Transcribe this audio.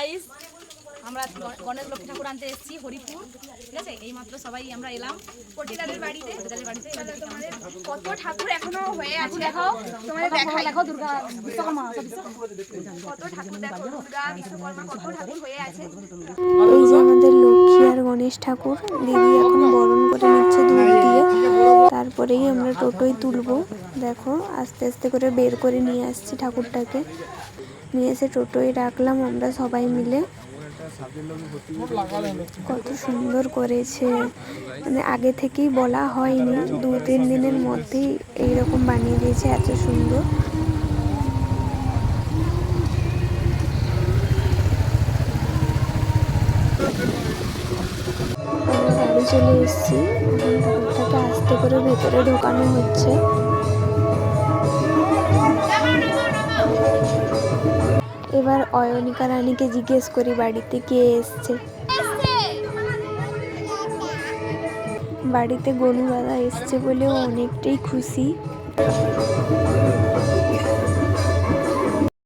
Guys, আমরা গণেশ লক্ষ্মী ঠাকুর আনতে এসেছি হরিপুর, ঠিক আছে। এইমাত্র সবাই আমরা এলাম পটিদারের বাড়িতে। কত ঠাকুর এখনো হয়ে আছে, দেখো তোমাদের দেখাই। দেখো দুর্গা বিশ্বকর্মা, কত ঠাকুর দেখো, দুর্গা বিশ্বকর্মা কত ঠাকুর হয়ে আছে। এই যে আমাদের লক্ষ্মী আর গণেশ ঠাকুর, দিদি এখন বরণ করে নিচ্ছে দুধ দিয়ে, তারপরেই আমরা টোটোয় তুলবো। দেখো আস্তে আস্তে করে বের করে নিয়ে আসছি ঠাকুরটাকে, নিয়ে এসে টোটোয় রাখলাম আমরা সবাই মিলে। কত সুন্দর করেছে, মানে আগে থেকেই বলা হয়নি, 2-3 দিনের মধ্যেই এইরকম বানিয়ে দিয়েছে, এত সুন্দর। আমরা বাড়ি চলে এসেছি, এখন ঠাকুরটাকে আস্তে করে ভেতরে ঢোকানো হচ্ছে। এবার অয়নিকা রানীকে জিজ্ঞেস করি বাড়িতে কে এসছে। বাড়িতে গনু দাদা এসছে বলে ও অনেকটাই খুশি।